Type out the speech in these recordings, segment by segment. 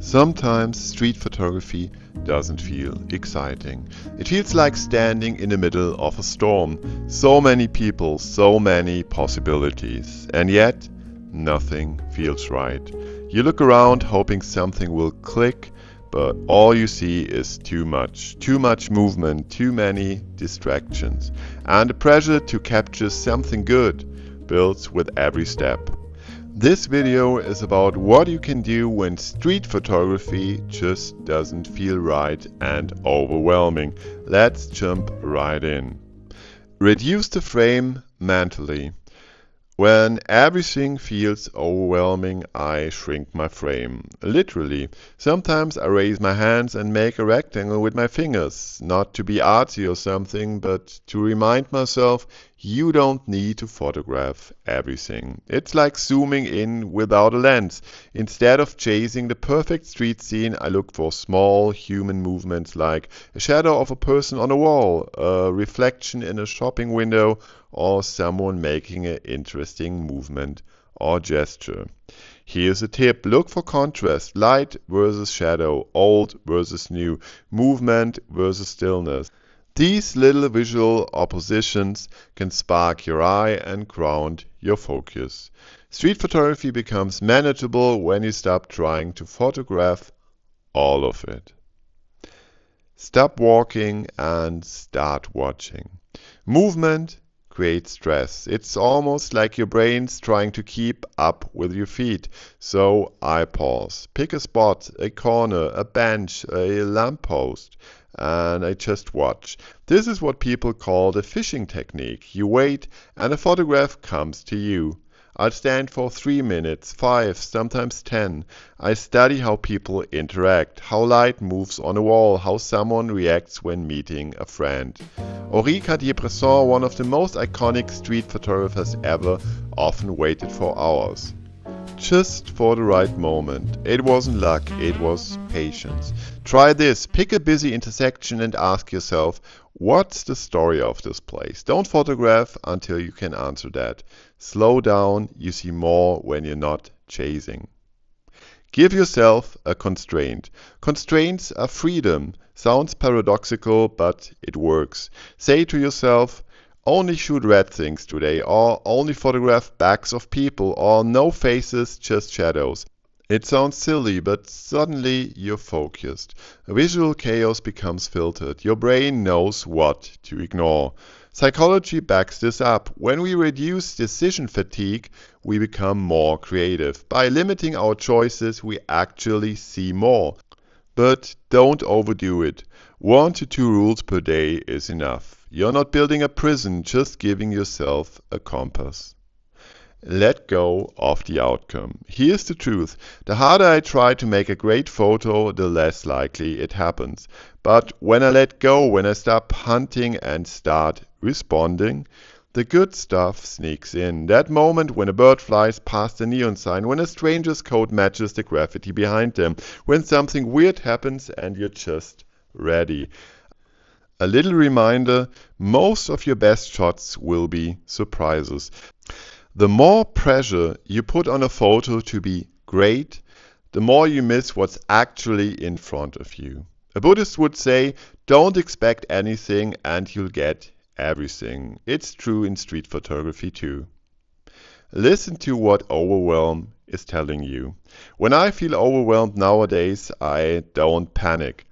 Sometimes street photography doesn't feel exciting. It feels like standing in the middle of a storm. So many people, so many possibilities, and yet nothing feels right. You look around hoping something will click, but all you see is too much movement, too many distractions, and the pressure to capture something good builds with every step. This video is about what you can do when street photography just doesn't feel right and overwhelming. Let's jump right in. Reduce the frame mentally. When everything feels overwhelming, I shrink my frame. Literally. Sometimes I raise my hands and make a rectangle with my fingers. Not to be artsy or something, but to remind myself you don't need to photograph everything. It's like zooming in without a lens. Instead of chasing the perfect street scene, I look for small human movements like a shadow of a person on a wall, a reflection in a shopping window, or someone making an interesting movement or gesture. Here's a tip. Look for contrast, light versus shadow, old versus new, movement versus stillness. These little visual oppositions can spark your eye and ground your focus. Street photography becomes manageable when you stop trying to photograph all of it. Stop walking and start watching. Movement creates stress. It's almost like your brain's trying to keep up with your feet. So I pause. Pick a spot, a corner, a bench, a lamppost, and I just watch. This is what people call the fishing technique. You wait and a photograph comes to you. I'll stand for 3 minutes, 5, sometimes 10. I study how people interact, how light moves on a wall, how someone reacts when meeting a friend. Henri one of the most iconic street photographers ever, often waited for hours. Just for the right moment. It wasn't luck, it was patience. Try this. Pick a busy intersection and ask yourself, what's the story of this place? Don't photograph until you can answer that. Slow down, you see more when you're not chasing. Give yourself a constraint. Constraints are freedom. Sounds paradoxical, but it works. Say to yourself, only shoot red things today, or only photograph backs of people, or no faces, just shadows. It sounds silly, but suddenly you're focused. Visual chaos becomes filtered. Your brain knows what to ignore. Psychology backs this up. When we reduce decision fatigue, we become more creative. By limiting our choices, we actually see more. But don't overdo it. 1 to 2 rules per day is enough. You're not building a prison, just giving yourself a compass. Let go of the outcome. Here's the truth. The harder I try to make a great photo, the less likely it happens. But when I let go, when I stop hunting and start responding, the good stuff sneaks in. That moment when a bird flies past a neon sign, when a stranger's coat matches the graffiti behind them, when something weird happens and you're just ready. A little reminder, most of your best shots will be surprises. The more pressure you put on a photo to be great, the more you miss what's actually in front of you. A Buddhist would say, don't expect anything and you'll get everything. It's true in street photography too. Listen to what overwhelm is telling you. When I feel overwhelmed nowadays, I don't panic.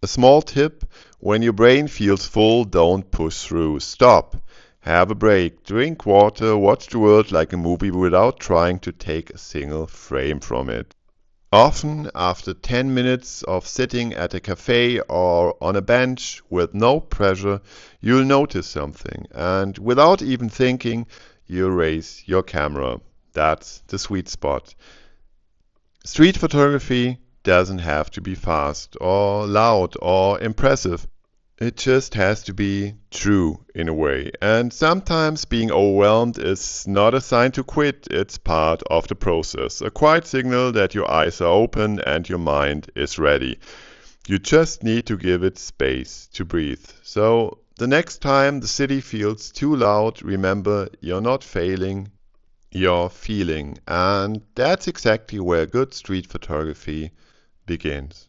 A small tip, when your brain feels full, don't push through. Stop. Have a break. Drink water. Watch the world like a movie without trying to take a single frame from it. Often, after 10 minutes of sitting at a cafe or on a bench with no pressure, you'll notice something. And without even thinking, you'll raise your camera. That's the sweet spot. Street photography doesn't have to be fast or loud or impressive. It just has to be true in a way. And sometimes being overwhelmed is not a sign to quit, it's part of the process. A quiet signal that your eyes are open and your mind is ready. You just need to give it space to breathe. So the next time the city feels too loud, remember you're not failing, you're feeling. And that's exactly where good street photography begins.